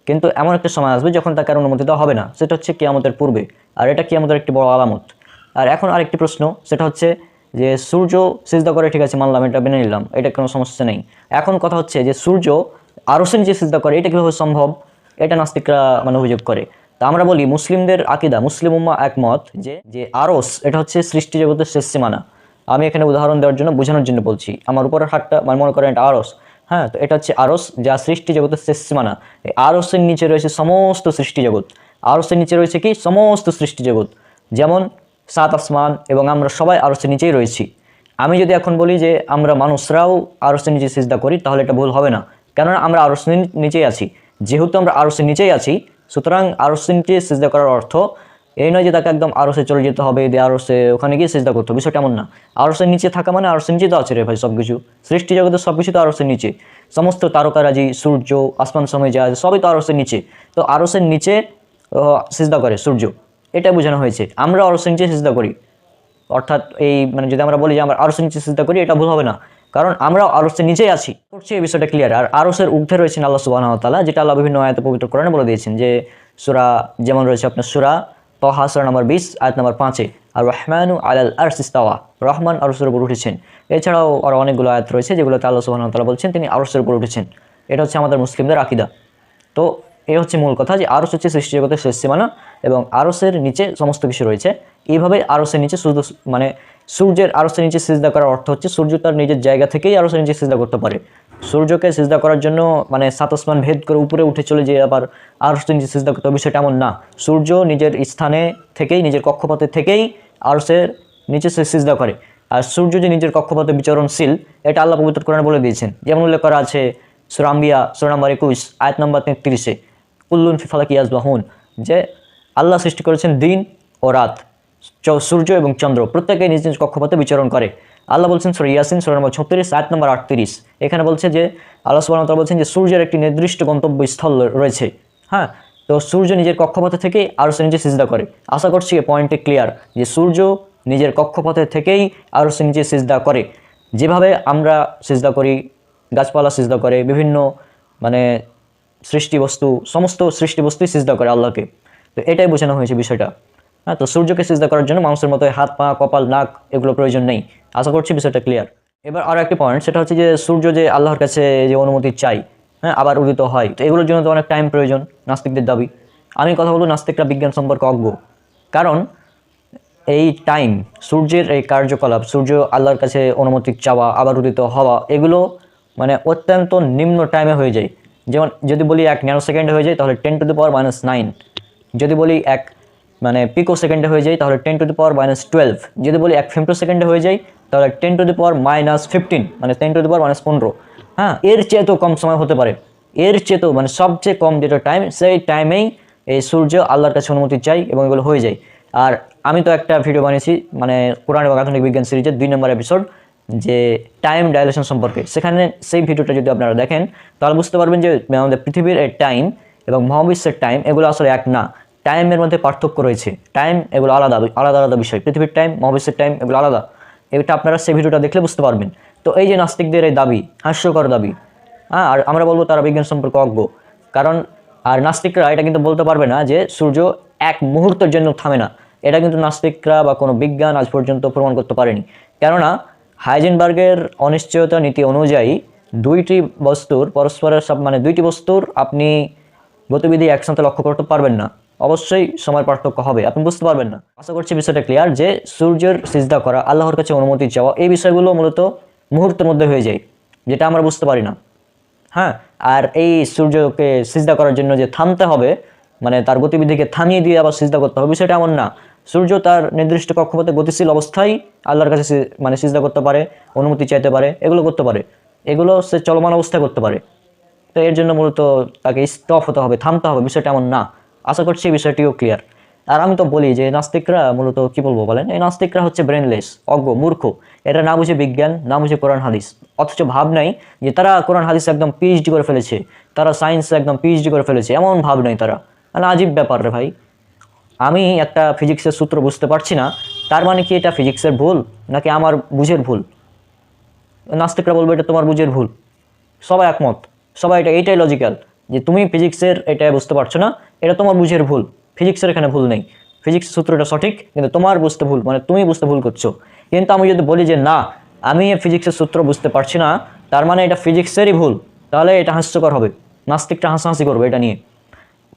কিন্তু এমন একটা সময় আসবে যখন তাকে আর অনুমতি দেওয়া হবে না, সেটা হচ্ছে কিয়ামতের পূর্বে। আর এটা কিয়ামতের একটি বড় আলামত। আর এখন আরেকটি প্রশ্ন, সেটা হচ্ছে যে সূর্য সিজদা করে, ঠিক আছে মানলাম, এটা মেনে নিলাম, এটা কোনো সমস্যা নেই। এখন কথা হচ্ছে যে সূর্য আরশের নিচে সিজদা করে, এটা কীভাবে সম্ভব? এটা নাস্তিকরা মানে অভিযোগ করে। তা আমরা বলি মুসলিমদের আকিদা, মুসলিম উম্মাহ একমত যে যে আরশ এটা হচ্ছে সৃষ্টি জগতের শেষ সীমানা। আমি এখানে উদাহরণ দেওয়ার জন্য, বোঝানোর জন্য বলছি। আমার উপরের হাতটা মানে মনে করেন এটা আরশ, হ্যাঁ, তো এটা হচ্ছে আরশ যা সৃষ্টি জগতের শেষ সীমানা। এই আরশের নিচে রয়েছে সমস্ত সৃষ্টি জগৎ। আরশের নিচে রয়েছে কি? সমস্ত সৃষ্টি জগৎ, যেমন 7 আসমান, এবং আমরা সবাই আরশের নিচেই রয়েছি। আমি যদি এখন বলি যে আমরা মানুষরাও আরশের নিচে সিজদা করি, তাহলে এটা ভুল হবে না, কেননা আমরা আরশের নিচেই আছি। যেহেতু আমরা আরশের নিচেই আছি, সুতরাং আরশের নিচে সিজদা করার অর্থ এই নয় যে তাকে একদম আরশে চলে যেতে হবে, দিয়ে আরশে ওখানে গিয়ে সিজদা করতে হবে, বিষয়টা এমন না। আরশের নিচে থাকা মানে আরশের নিচে তো আছে রে ভাই সব কিছু, সৃষ্টি জগতের সব কিছু তো আরশের নিচে। সমস্ত তারকারাজি, সূর্য, আসমান সময় যা আছে সবই তো আরশের নিচে। তো আরশের নিচে সিজদা করে সূর্য, এটা বোঝানো হয়েছে। আমরা আরশের নিচে সিজদা করি, অর্থাৎ এই মানে যদি আমরা বলি যে আমরা আরশের নিচে সিজদা করি, এটা ভুল হবে না, কারণ আমরা আরশের নিচেই আছি। করছি এই বিষয়টা ক্লিয়ার। আর আরশের ঊর্ধ্বে রয়েছেন আল্লাহ সুবহানাহু ওয়া তাআলা, যেটা আল্লাহ বিভিন্ন আয়াতে পবিত্র কোরআনে বলে দিয়েছেন। যে সূরা যেমন রয়েছে আপনার সূরা তাহা সূরা নম্বর 20 আয়াত নম্বর 5-এ, আর রহমানু আলাল আরশি ইস্তাওয়া, রহমান আরশের উপর উঠেছেন। এছাড়াও আরও অনেকগুলো আয়াত রয়েছে যেগুলোতে আল্লাহ সুবহানাহু ওয়া তাআলা বলছেন তিনি আরশের উপর উঠেছেন। এটা হচ্ছে আমাদের মুসলিমদের আকীদা। তো এই হচ্ছে মূল কথা, যে আরশ হচ্ছে সৃষ্টি জগতের শেষ সীমানা এবং আরশের নিচে সমস্ত কিছু রয়েছে। এইভাবে আরশের নিচে শুধু মানে সূর্যের আরশের নিচে সিজদা করার অর্থ হচ্ছে সূর্য তার নিজের জায়গা থেকেই আরশের নিচে সিজদা করতে পারে। সূর্যকে সিজদা করার জন্য মানে 7 আসমান ভেদ করে উপরে উঠে চলে যেয়ে আবার আরশের নিচে সিজদা করতে হবে, সেটা এমন না। সূর্য নিজের স্থানে থেকেই, নিজের কক্ষপথে থেকেই আরশের নিচে সে সিজদা করে। আর সূর্য যে নিজের কক্ষপথে বিচরণশীল, এটা আল্লাহ পবিত্র কোরআনে বলে দিয়েছেন। যেমন উল্লেখ করা আছে সূরা আম্বিয়া সূরা নম্বর 21 আয়াত নম্বর 33-এ, কুল্লুন ফি ফালাকি ইয়াসবাহুন, যে আল্লাহ সৃষ্টি করেছেন দিন ও রাত, সূর্য এবং চন্দ্র প্রত্যেকে নিজ নিজ কক্ষপথে বিচরণ করে। আল্লাহ বলছেন সূরা ইয়াসিন সূরা নম্বর 36 আয়াত নম্বর 38, এখানে বলছে যে আল্লাহ সুবহানাহু ওয়া তাআলা বলছেন যে সূর্যের একটি নির্দিষ্ট গন্তব্যস্থল রয়েছে। হ্যাঁ, তো সূর্য নিজের কক্ষপথে থেকেই আরশের নিচে সিজদা করে। আশা করছি এই পয়েন্টে ক্লিয়ার যে সূর্য নিজের কক্ষপথে থেকেই আরশের নিচে সিজদা করে। যেভাবে আমরা সিজদা করি, গাছপালা সিজদা করে, বিভিন্ন মানে সৃষ্টি বস্তু, সমস্ত সৃষ্টি বস্তুই সিজদা করে আল্লাহকে। তো এটাই বোঝানো হয়েছে বিষয়টা। হ্যাঁ, তো সূর্যকে সিজদা করার জন্য মানুষের মতো হাত পা কপাল নাক এগুলো প্রয়োজন নেই। আশা করছি বিষয়টা ক্লিয়ার। এবার আরও একটি পয়েন্ট, সেটা হচ্ছে যে সূর্য যে আল্লাহর কাছে যে অনুমতি চাই, হ্যাঁ, আবার উদিত হয়, তো এগুলোর জন্য তো অনেক টাইম প্রয়োজন, নাস্তিকদের দাবি। আমি কথা বলবো নাস্তিকরা বিজ্ঞান সম্পর্কে অজ্ঞ, কারণ এই টাইম, সূর্যের এই কার্যকলাপ, সূর্য আল্লাহর কাছে অনুমতি চাওয়া আবার উদিত হওয়া, এগুলো মানে অত্যন্ত নিম্ন টাইমে হয়ে যায়। যেমন যদি বলি 1 ন্যানো সেকেন্ডে হয়ে যায় তাহলে 10⁻⁻9, যদি বলি 1 মানে পিকো সেকেন্ডে হয়ে যায় তাহলে 10⁻12, যদি বলি 1 ফেমটো সেকেন্ডে হয়ে যায় তাহলে 10⁻−15 মানে 10⁻−15। হ্যাঁ, এর চেয়েও কম সময় হতে পারে, এর চেয়েও মানে সবচেয়ে কম যেটা টাইম, সেই টাইমেই এই সূর্য আল্লাহর কাছে অনুমতি চাই এবং এগুলো হয়ে যায়। আর আমি তো একটা ভিডিও বানিয়েছি মানে কোরআন এবং আধুনিক বিজ্ঞান সিরিজের 2 নম্বর এপিসোড, যে টাইম ডাইলেশন সম্পর্কে। সেখানে সেই ভিডিওটা যদি আপনারা দেখেন তাহলে বুঝতে পারবেন যে আমাদের পৃথিবীর এই টাইম এবং মহাবিশ্বের টাইম এগুলো আসলে এক না, টাইমের মধ্যে পার্থক্য রয়েছে। টাইম এগুলো আলাদা আলাদা আলাদা বিষয়, পৃথিবীর টাইম মহাবিশ্বের টাইম এগুলো আলাদা। এটা আপনারা সেই ভিডিওটা দেখলে বুঝতে পারবেন। তো এই যে নাস্তিকদের এই দাবি, হাস্যকর দাবি, হ্যাঁ, আর আমরা বলবো তারা বিজ্ঞান সম্পর্কে অজ্ঞ। কারণ আর নাস্তিকরা এটা কিন্তু বলতে পারবে না যে সূর্য 1 মুহূর্তের জন্য থামে না, এটা কিন্তু নাস্তিকরা বা কোনো বিজ্ঞান আজ পর্যন্ত প্রমাণ করতে পারেনি। কেননা হাইজেনবার্গের অনিশ্চয়তা নীতি অনুযায়ী দুইটি বস্তুর পরস্পরের মানে দুইটি বস্তুর আপনি গতিবিধি একসাথে লক্ষ্য করতে পারবেন না, অবশ্যই সময় পার্থক্য হবে, আপনি বুঝতে পারবেন না। আশা করছি বিষয়টা ক্লিয়ার যে সূর্যের সিজদা করা, আল্লাহর কাছে অনুমতি চাওয়া, এই বিষয়গুলো মূলত মুহূর্তের মধ্যে হয়ে যায়, যেটা আমরা বুঝতে পারি না। হ্যাঁ, আর এই সূর্যকে সিজদা করার জন্য যে থামতে হবে, মানে তার গতিবিধিকে থামিয়ে দিয়ে আবার সিজদা করতে হবে, বিষয়টা এমন না। সূর্য তার নির্দিষ্ট কক্ষপথে গতিশীল অবস্থায় আল্লাহর কাছে মানে সিজদা করতে পারে, অনুমতি চাইতে পারে, এগুলো করতে পারে, এগুলো সে চলমান অবস্থায় করতে পারে। তো এর জন্য মূলত তাকে স্টপ হতে হবে, থামতে হবে, বিষয়টা এমন না। আশা করছি এই বিষয়টিও ক্লিয়ার। আর আমি তো বলি যে নাস্তিকরা মূলত কি বলবো বলেন, এই নাস্তিকরা হচ্ছে ব্রেনলেস, অজ্ঞ, মূর্খ। এটা না বুঝে বিজ্ঞান, না বুঝে কোরআন হাদিস। অথচ ভাব নাই যে তারা কোরআন হাদিস একদম পিএইচডি করে ফেলেছে, তারা সায়েন্সে একদম পিএইচডি করে ফেলেছে, এমন ভাব নাই তারা। মানে আজীব ব্যাপার রে ভাই। আমি একটা ফিজিক্সের সূত্র বুঝতে পারছি না, তার মানে কি এটা ফিজিক্সের ভুল নাকি আমার বুঝের ভুল? নাস্তিকরা বলবে এটা তোমার বুঝের ভুল, সবাই একমত, সবাই এইটাই লজিক্যাল যে তুমি ফিজিক্সের এটা বুঝতে পারছো না, এটা তোমার বুঝের ভুল, ফিজিক্সের এখানে ভুল নেই, ফিজিক্স সূত্রটা সঠিক কিন্তু তোমার বুঝতে ভুল, মানে তুমি বুঝতে ভুল করছো। কিন্তু আমি যদি বলি যে না, আমি ফিজিক্সের সূত্র বুঝতে পারছি না, তার মানে এটা ফিজিক্সেরই ভুল, তাহলে এটা হাস্যকর হবে, নাস্তিকটা হাসাহাসি করবে এটা নিয়ে।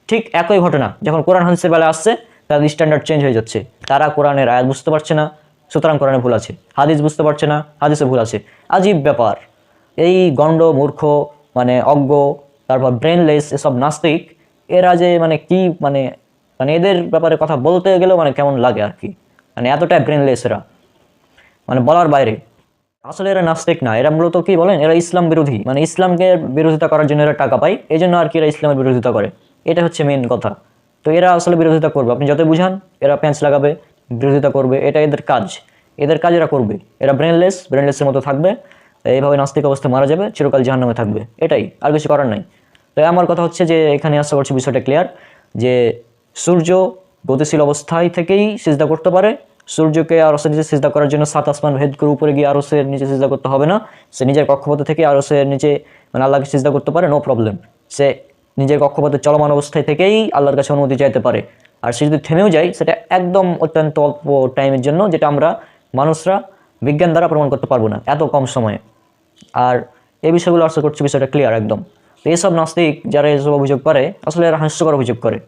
ঠিক একই ঘটনা যখন কোরআন হাদিসের বেলা আসছে, তাদের স্ট্যান্ডার্ড চেঞ্জ হয়ে যাচ্ছে। তারা কোরআনের আয়াত বুঝতে পারছে না, সুতরাং কোরআনে ভুল আছে, হাদিস বুঝতে পারছে না, হাদিসে ভুল আছে। আজীব ব্যাপার। এই গণ্ড মূর্খ, মানে অজ্ঞ, তারপর ব্রেনলেস এসব নাস্তিক, এরা যে মানে কি মানে মানে এদের ব্যাপারে কথা বলতে গেলেও মানে কেমন লাগে আর কি, মানে এতটাই ব্রেনলেস এরা, মানে বলার বাইরে। আসলে এরা নাস্তিক না, এরা মূলত কি বলেন, এরা ইসলাম বিরোধী, মানে ইসলামকে বিরোধিতা করার জন্য এরা টাকা পায়, এই জন্য আর কি এরা ইসলামের বিরোধিতা করে, এটা হচ্ছে মেন কথা। তো এরা আসলে বিরোধিতা করবে, আপনি যতই বুঝান এরা প্যাঁচ লাগাবে, বিরোধিতা করবে, এটা এদের কাজ, এদের কাজ এরা করবে। এরা ব্রেনলেসের মতো থাকবে, এইভাবে নাস্তিক অবস্থায় মারা যাবে, চিরকাল জাহান্নামে থাকবে, এটাই, আর কিছু করার নাই। তো আমার কথা হচ্ছে যে এখানে আশা করছি বিষয়টা ক্লিয়ার, যে সূর্য গতিশীল অবস্থায় থেকেই সিজদা করতে পারে, সূর্যকে আরশের নিচে সিজদা করার জন্য 7 আসমান ভেদ করে উপরে গিয়ে আরশের নিচে সিজদা করতে হবে না, সে নিজের কক্ষপথ থেকে আরশের নিচে মানে আল্লাহকে সিজদা করতে পারে, নো প্রবলেম। সে নিজের কক্ষপথে চলমান অবস্থায় থেকেই আল্লাহর কাছে অনুমতি চাইতে পারে। আর সে যদি থেমেও যায়, সেটা একদম অত্যন্ত অল্প টাইমের জন্য, যেটা আমরা মানুষরা বিজ্ঞান দ্বারা প্রমাণ করতে পারবো না এত কম সময়ে। আর এই বিষয়গুলো আশা করছি বিষয়টা ক্লিয়ার একদম। তো এইসব নাস্তিক যারা এসব অভিযোগ করে, আসলে এরা হাস্যকর অভিযোগ করে।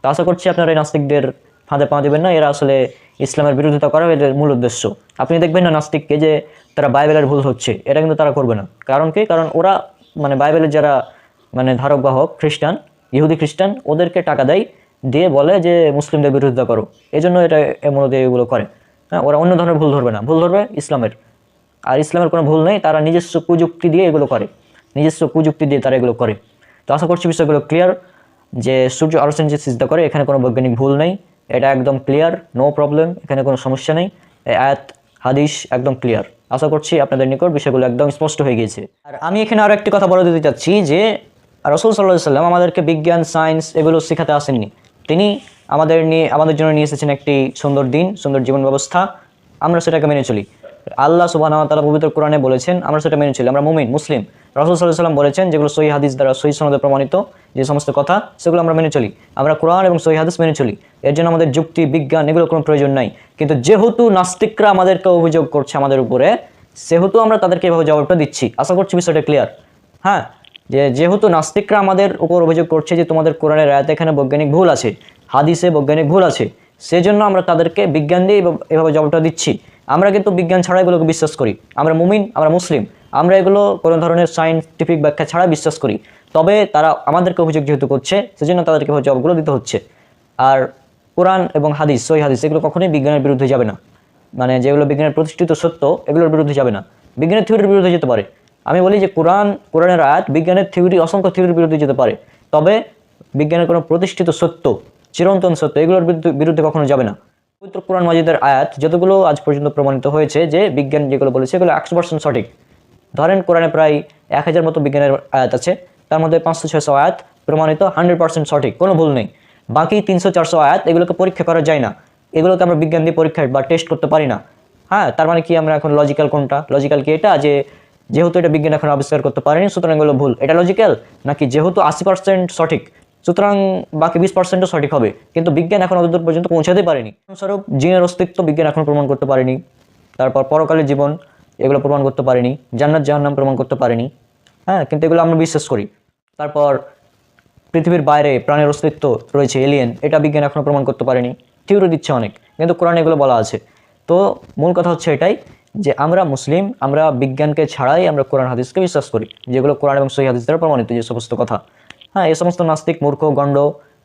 তো আশা করছি আপনারা এই নাস্তিকদের ফাঁদে পা দেবেন না, এরা আসলে ইসলামের বিরোধিতা করা এদের মূল উদ্দেশ্য। আপনি দেখবেন না নাস্তিককে যে তারা বাইবেলের ভুল হচ্ছে, এটা কিন্তু তারা করবে না। কারণ কি? কারণ ওরা মানে বাইবেলের যারা মানে ধারক বাহক খ্রিস্টান, ইহুদি খ্রিস্টান, ওদেরকে টাকা দেয়, দিয়ে বলে যে মুসলিমদের বিরোধিতা করো, এই জন্য এটা মূলত এগুলো করে। হ্যাঁ, ওরা অন্য ধরনের ভুল ধরবে না, ভুল ধরবে ইসলামের। আর ইসলামের কোনো ভুল নেই, তারা নিজস্ব প্রযুক্তি দিয়ে এগুলো করে, নিজস্ব প্রযুক্তি দিয়ে তারা এগুলো করে। তো আশা করছি বিষয়গুলো ক্লিয়ার, যে সূর্য আরশের নিচে সিজদা করে, এখানে কোনো বৈজ্ঞানিক ভুল নেই, এটা একদম ক্লিয়ার, নো প্রবলেম, এখানে কোনো সমস্যা নেই, আয়াত হাদিস একদম ক্লিয়ার। আশা করছি আপনাদের নিকট বিষয়গুলো একদম স্পষ্ট হয়ে গিয়েছে। আর আমি এখানে আরও একটি কথা বলে দিতে চাচ্ছি, যে রাসূল সাল্লাল্লাহু আলাইহি সাল্লাম আমাদেরকে বিজ্ঞান সায়েন্স এগুলো শেখাতে আসেননি, তিনি আমাদের জন্য নিয়ে এসেছেন একটি সুন্দর দিন, সুন্দর জীবন ব্যবস্থা, আমরা সেটাকে মেনে চলি। আল্লাহ সুবহানাহু ওয়া তাআলা পবিত্র কোরআনে বলেছেন, আমরা সেটা মেনে চলি, আমরা মুমিন মুসলিম। রাসূল সাল্লাল্লাহু আলাইহি সাল্লাম বলেছেন, যেগুলো সহিহ হাদিস দ্বারা সহিহ সনদে প্রমাণিত যে সমস্ত কথা, সেগুলো আমরা মেনে চলি, আমরা কোরআন এবং সহিহ হাদিস মেনে চলি। এর জন্য আমাদের যুক্তি বিজ্ঞান এগুলোর কোনো প্রয়োজন নাই। কিন্তু যেহেতু নাস্তিকরা আমাদেরকে অভিযোগ করছে আমাদের উপরে, সেহেতু আমরা তাদেরকে এভাবে জবাবটা দিচ্ছি। আশা করছি বিষয়টা ক্লিয়ার। হ্যাঁ, যেহেতু নাস্তিকরা আমাদের উপর অভিযোগ করছে যে তোমাদের কোরআনের আয়াতে এখানে বৈজ্ঞানিক ভুল আছে, হাদিসে বৈজ্ঞানিক ভুল আছে, সেজন্য আমরা তাদেরকে বিজ্ঞান দিয়ে এভাবে জবাবটা দিচ্ছি। আমরা কিন্তু বিজ্ঞান ছাড়া এগুলোকে বিশ্বাস করি, আমরা মুমিন, আমরা মুসলিম, আমরা এগুলো কোনো ধরনের সায়েন্টিফিক ব্যাখ্যা ছাড়া বিশ্বাস করি। তবে তারা আমাদেরকে অভিযোগ যেহেতু করছে, সেজন্য তাদেরকে জবাবগুলো দিতে হচ্ছে। আর কোরআন এবং হাদিস, সহিহ হাদিস, এগুলো কখনোই বিজ্ঞানের বিরুদ্ধে যাবে না, মানে যেগুলো বিজ্ঞানের প্রতিষ্ঠিত সত্য, এগুলোর বিরুদ্ধে যাবে না, বিজ্ঞানের থিওরির বিরুদ্ধে যেতে পারে। আমি বলি যে কোরআনের আয়াত বিজ্ঞানের থিওরি, অসংখ্য থিওরির বিরুদ্ধে যেতে পারে, তবে বিজ্ঞানের কোনো প্রতিষ্ঠিত সত্য, চিরন্তন সত্য, এগুলোর বিরুদ্ধে কখনো যাবে না। পবিত্র কোরআন মাজিদের আয়াত যতগুলো আজ পর্যন্ত প্রমাণিত হয়েছে যে বিজ্ঞান যেগুলো বলেছে এগুলো 100% সঠিক। ধরেন কোরআনে প্রায় 1000 মতো বিজ্ঞানের আয়াত আছে, তার মধ্যে 500-600 আয়াত প্রমাণিত 100% সঠিক, কোনো ভুল নেই। বাকি 300-400 আয়াত এগুলোকে পরীক্ষা করা যায় না, এগুলোকে আমরা বিজ্ঞান দিয়ে পরীক্ষা বা টেস্ট করতে পারি না। হ্যাঁ, তার মানে কি আমরা এখন লজিক্যাল কোনটা? লজিক্যাল কি এটা যে যেহেতু এটা বিজ্ঞান এখন আবিষ্কার করতে পারেনি সুতরাং এগুলো ভুল, এটা লজিক্যাল? নাকি যেহেতু 80% সঠিক সুতরাং বাকি 20%ও সঠিক হবে, কিন্তু বিজ্ঞান এখন অতদূর পর্যন্ত পৌঁছাতে পারেনি। উদাহরণস্বরূপ জিনের অস্তিত্ব বিজ্ঞান এখন প্রমাণ করতে পারেনি, তারপর পরকালের জীবন এগুলো প্রমাণ করতে পারেনি, জান্নাত জাহান্নাম প্রমাণ করতে পারেনি। হ্যাঁ, কিন্তু এগুলো আমরা বিশ্বাস করি। তারপর পৃথিবীর বাইরে প্রাণের অস্তিত্ব রয়েছে, এলিয়েন, এটা বিজ্ঞান এখনও প্রমাণ করতে পারেনি, থিওরি দিচ্ছে অনেক, কিন্তু কোরআনে এগুলো বলা আছে। তো মূল কথা হচ্ছে এটাই যে আমরা মুসলিম, আমরা বিজ্ঞানকে ছাড়াই আমরা কোরআন হাদিসকে বিশ্বাস করি, যেগুলো কোরআন এবং সহিহ হাদিস দ্বারা প্রমাণিত যে সমস্ত কথা। হ্যাঁ, এই সমস্ত নাস্তিক,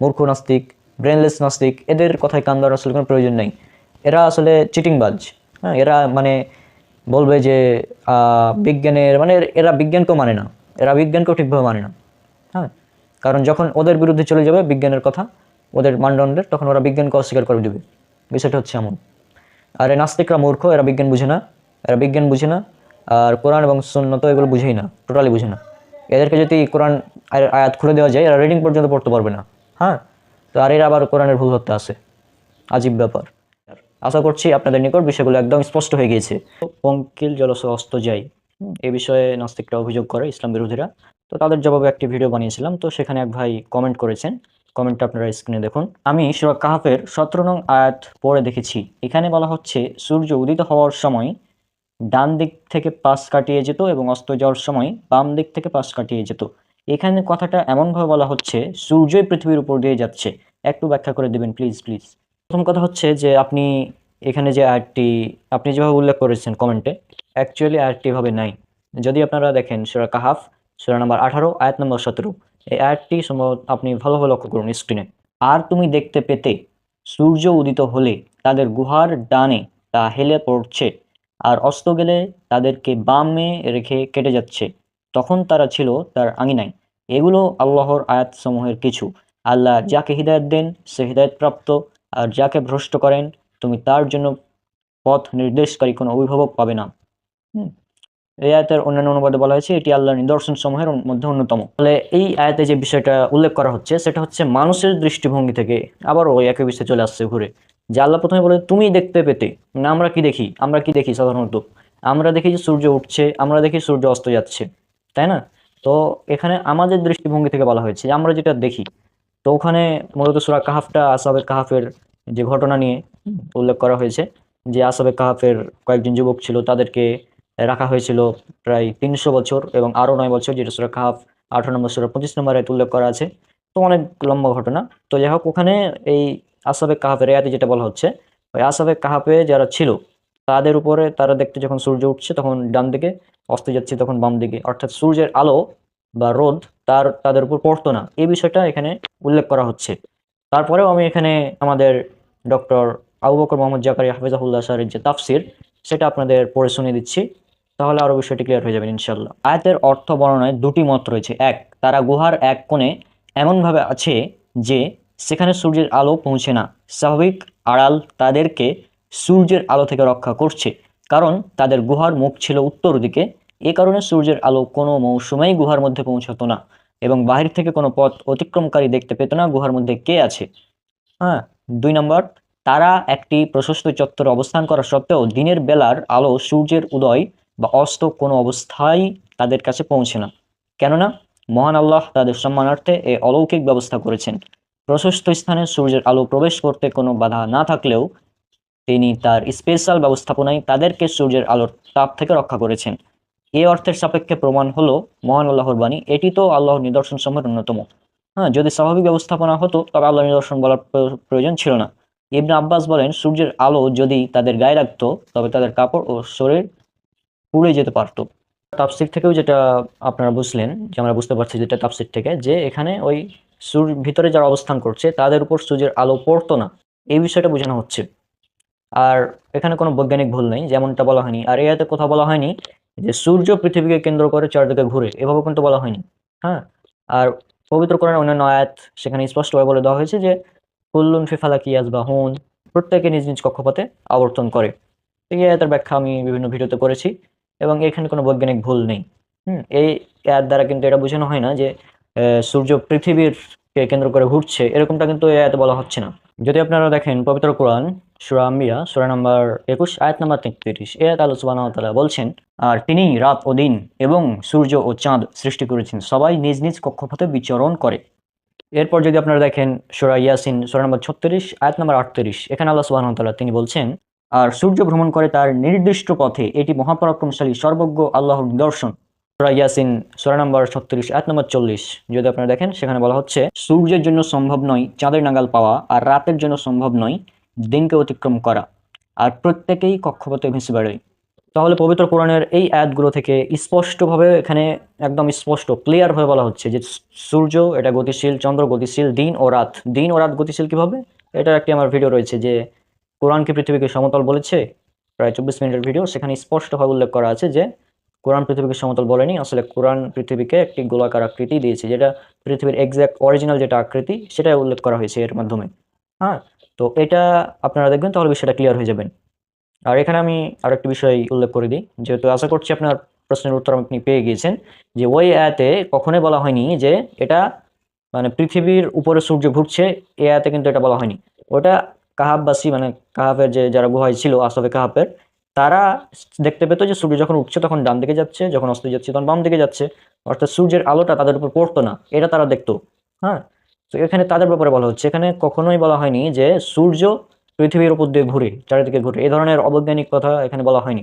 মূর্খ নাস্তিক, ব্রেনলেস নাস্তিক, এদের কথায় কান দেওয়ার আসলে কোনো প্রয়োজন নেই। এরা আসলে চিটিংবাজ। হ্যাঁ, এরা মানে বলবে যে বিজ্ঞানের মানে এরা বিজ্ঞানকেও মানে না, এরা বিজ্ঞানকেও ঠিকভাবে মানে না। হ্যাঁ, কারণ যখন ওদের বিরুদ্ধে চলে যাবে বিজ্ঞানের কথা, ওদের মানদণ্ডের, তখন ওরা বিজ্ঞানকে অস্বীকার করে দেবে। বিষয়টা হচ্ছে এমন। আর এই নাস্তিকরা মূর্খ, এরা বিজ্ঞান বুঝে না, আর কোরআন এবং সুন্নত এগুলো বুঝেই না, টোটালি বুঝে না। এদেরকে যদি কোরআন আয়াত খুলে দেওয়া যায়, এরা রিডিং পর্যন্ত পড়তে পারবে না। হ্যাঁ, তো আর এরা আবার কোরআনের ভুল ধরতে আসে, আজীব ব্যাপার। আশা করছি আপনাদের নিকট বিষয়গুলো একদম স্পষ্ট হয়ে গিয়েছে। পঙ্কিল জলস অস্ত যাই, এই বিষয়ে নাস্তিকরা অভিযোগ করে, ইসলাম বিরোধীরা। তো তাদের জবাবে একটি ভিডিও বানিয়েছিলাম, তো সেখানে এক ভাই কমেন্ট করেছেন। কমেন্টটা আপনারা স্ক্রিনে দেখুন। আমি সূরা কাহাফের 17 নং আয়াত পড়ে দেখেছি। এখানে বলা হচ্ছে সূর্য উদিত হওয়ার সময় ডান দিক থেকে পাশ কাটিয়ে যেত এবং অস্ত যাওয়ার সময় বাম দিক থেকে পাশ কাটিয়ে যেত। এখানে কথাটা এমনভাবে বলা হচ্ছে সূর্যই পৃথিবীর উপর দিয়ে যাচ্ছে। একটু ব্যাখ্যা করে দেবেন প্লিজ প্লিজ। প্রথম কথা হচ্ছে যে আপনি এখানে যে আয়াতটি আপনি যেভাবে উল্লেখ করেছেন কমেন্টে, অ্যাকচুয়ালি আয়াতটি এভাবে নাই। যদি আপনারা দেখেন সূরা কাহাফ সূরা নাম্বার 18 আয়াত নম্বর 17, এই আয়াতটি সম্ভবত আপনি ভালোভাবে লক্ষ্য করুন স্ক্রিনে। আর তুমি দেখতে পেতে সূর্য উদিত হলে তাদের গুহার ডানে তা হেলে পড়ছে, আর অস্ত গেলে তাদেরকে বামে রেখে কেটে যাচ্ছে, তখন তারা ছিল তার আঙিনায়। এগুলো আল্লাহর আয়াতসমূহের কিছু। আল্লাহ যাকে হিদায়ত দেন সে হিদায়ত প্রাপ্ত, আর যাকে ভ্রষ্ট করেন তুমি তার জন্য পথ নির্দেশকারী কোনো অভিভাবক পাবে না। হুম। এই আয়াতের অন্যান্য অনুবাদে বলা হয়েছে এটি আল্লাহর নিদর্শন সমূহের মধ্যে অন্যতম। ফলে এই আয়াতে যে বিষয়টা উল্লেখ করা হচ্ছে সেটা হচ্ছে মানুষের দৃষ্টিভঙ্গি থেকে আবারও ওই একই বিষয়ে চলে আসছে ঘুরে। যে আল্লাহ প্রথমে বলে তুমি দেখতে পেতে, না আমরা কি দেখি? আমরা কি দেখি সাধারণত? আমরা দেখি যে সূর্য উঠছে, আমরা দেখি সূর্য অস্ত যাচ্ছে, তাই না? তো এখানে আমাদের দৃষ্টিভঙ্গি থেকে বলা হয়েছে যে আমরা যেটা দেখি। তো ওখানে মূলত সূরা কাহাফটা আসহাবে কাহাফের যে ঘটনা নিয়ে উল্লেখ করা হয়েছে, যে আসহাবে কাহাফের কয়েকজন যুবক ছিল, তাদেরকে রাখা হয়েছিল প্রায় 300 বছর এবং আরও 9 বছর, যেটা সূরা কাহাফ 18 নম্বর সূরা 25 নম্বর আয়াতে উল্লেখ করা আছে। তো অনেক লম্বা ঘটনা। তো যাই হোক, ওখানে এই আসহাবে কাহাফের আয়াতে যেটা বলা হচ্ছে, ওই আসহাবে কাহাফে যারা ছিল তাদের উপরে তারা দেখতে যখন সূর্য উঠছে তখন ডান দিকে, অস্ত যাচ্ছে তখন বাম দিকে, অর্থাৎ সূর্যের আলো বা রোদ তাদের উপর পড়তো না। এই বিষয়টা এখানে উল্লেখ করা হচ্ছে। তারপরেও আমি এখানে আমাদের ডক্টর আবু বকর মোহাম্মদ জাকারিয়া হাফিজাহুল্লাহ স্যারের যে তাফসির, সেটা আপনাদের পড়ে শুনিয়ে দিচ্ছি, তাহলে আরো বিষয়টি ক্লিয়ার হয়ে যাবে ইনশাল্লাহ। আয়াতের অর্থ বর্ণনায় দুটি মত রয়েছে। এক, তারা গুহার এক কোণে এমনভাবে আছে যে সেখানে সূর্যের আলো পৌঁছে না। স্বাভাবিক আড়াল তাদেরকে সূর্যের আলো থেকে রক্ষা করছে, কারণ তাদের গুহার মুখ ছিল উত্তর দিকে। এ কারণে সূর্যের আলো কোনো মৌসুমেই গুহার মধ্যে পৌঁছাতো না এবং বাহির থেকে কোনো পথ অতিক্রমকারী দেখতে পেত না গুহার মধ্যে কে আছে। হ্যাঁ। 2 নম্বর, তারা একটি প্রশস্ত চত্বরে অবস্থান করা সত্ত্বেও দিনের বেলার আলো সূর্যের উদয় বা অস্ত কোনো অবস্থায় তাদের কাছে পৌঁছে না, কেননা মহান আল্লাহ তাদের সম্মানার্থে এ অলৌকিক ব্যবস্থা করেছেন। প্রশস্ত স্থানে সূর্যের আলো প্রবেশ করতে কোনো বাধা না থাকলেও তিনি তার স্পেশাল ব্যবস্থাপনায় তাদেরকে সূর্যের আলোর তাপ থেকে রক্ষা করেছেন। এই অর্থের সাপেক্ষে প্রমাণ হলো মহান আল্লাহর বাণী, এটি তো আল্লাহর নিদর্শন সমূহের অন্যতম। হ্যাঁ, যদি স্বাভাবিক ব্যবস্থাপনা হতো তবে আল্লাহর নিদর্শন বলার প্রয়োজন ছিল না। ইবনে আব্বাস বলেন, সূর্যের আলো যদি তাদের গায়ে লাগতো তবে তাদের কাপড় ও শরীর পুড়ে যেতে পারতো। তাফসীর থেকেও যেটা আপনারা বুঝলেন, যে আমরা বুঝতে পারছি যেটা তাফসীর থেকে, যে এখানে ওই ভিতরে যারা অবস্থান করছে তাদের উপর সূর্যের আলো পড়তো না, এই বিষয়টা বোঝানো হচ্ছে। আর এখানে কোনো বৈজ্ঞানিক ভুল নেই, যেমনটা বলা হয়নি। আর এই আয়াতে কথা বলা হয়নি যে সূর্য পৃথিবীকে কেন্দ্র করে চারদিকে ঘুরে, এভাবে কিন্তু বলা হয়নি। হ্যাঁ। আর পবিত্র কোরআনের অন্যান্য আয়াত সেখানে স্পষ্টভাবে বলে দেওয়া হয়েছে যে কুল্লুন ফি ফালাকি ইয়াসবাহুন, প্রত্যেকে নিজ নিজ কক্ষপথে আবর্তন করে। এই আয়াতের ব্যাখ্যা আমি বিভিন্ন ভিডিওতে করেছি এবং এখানে কোনো বৈজ্ঞানিক ভুল নেই। এই আয়াত দ্বারা কিন্তু এটা বোঝানো হয় না যে সূর্য পৃথিবীর কে কেন্দ্র করে ঘুরছে, এরকমটা কিন্তু এই আয়াতে বলা হচ্ছে না। যদি আপনারা দেখেন পবিত্র কোরআন সূরা আম্বিয়া সূরা নাম্বার 21 আয়াত নাম্বার 33, এই আয়াতে আল্লাহ সুবহানাহু ওয়া তাআলা বলছেন, আর তিনি রাত ও দিন এবং সূর্য ও চাঁদ সৃষ্টি করেছেন, সবাই নিজ নিজ কক্ষপথে বিচরণ করে। এরপর যদি আপনারা দেখেন সূরা ইয়াসিন সূরা নাম্বার 36 আয়াত নাম্বার 38, এখানে আল্লাহ সুবহানাহু ওয়া তাআলা তিনি বলছেন, আর সূর্য ভ্রমণ করে তার নির্দিষ্ট পথে, এটি মহাপরাক্রমশালী সর্বজ্ঞ আল্লাহর নিদর্শন। সূরা ইয়াসিন সূরা নাম্বার 36 আয়াত নাম্বার 40, যদি আপনারা দেখেন সেখানে বলা হচ্ছে, সূর্যের জন্য সম্ভব নয় চাঁদের নাগাল পাওয়া, আর রাতের জন্য সম্ভব নয় দিনকে অতিক্রম করা, আর প্রত্যেকেই কক্ষপথে ভেসে বেড়ায়। তাহলে পবিত্র কোরআনের এই আয়াতগুলো থেকে স্পষ্টভাবে এখানে একদম স্পষ্ট ক্লিয়ার হয়ে বলা হচ্ছে যে সূর্য এটা গতিশীল, চন্দ্র গতিশীল, দিন ও রাত গতিশীল কিভাবে, এটার একটি আমার ভিডিও রয়েছে যে কোরআন কি পৃথিবীকে সমতল বলেছে, প্রায় 24 মিনিটের ভিডিও। সেখানে স্পষ্টভাবে উল্লেখ করা আছে যে কোরআন পৃথিবীকে সমতল বলেনি, আসলে কোরআন পৃথিবীকে একটি গোলাকার আকৃতি দিয়েছে, যেটা পৃথিবীর এক্সাক্ট অরিজিনাল যেটা আকৃতি সেটা উল্লেখ করা হয়েছে এর মাধ্যমে। হ্যাঁ, তো এটা আপনারা দেখবেন তাহলে বিষয়টা ক্লিয়ার হয়ে যাবেন। আর এখানে আমি আর একটা বিষয় উল্লেখ করে দিই, যেহেতু আশা করছি আপনার প্রশ্নের উত্তর আপনি পেয়ে গিয়েছেন, যে ওই আয়াতে কখনোই বলা হয়নি যে এটা মানে পৃথিবীর উপরে সূর্য ঘুরছে, এ আয়াতে কিন্তু এটা বলা হয়নি। ওটা কাহাববাসী মানে কাহাবের যে যারা গুহায় ছিল আসবে কাহাবের, তারা দেখতে পেতো যে সূর্য যখন উঠছে তখন ডান দিকে যাচ্ছে, যখন অস্ত যাচ্ছে তখন বাম দিকে যাচ্ছে, অর্থাৎ সূর্যের আলোটা তাদের উপর পড়তো না, এটা তারা দেখতো। হ্যাঁ, তো এখানে তাদের ব্যাপারে বলা হচ্ছে, এখানে কখনোই বলা হয়নি যে সূর্য পৃথিবীর উপর দিয়ে ঘুরে, চারিদিকে ঘুরে, এই ধরনের অবৈজ্ঞানিক কথা এখানে বলা হয়নি।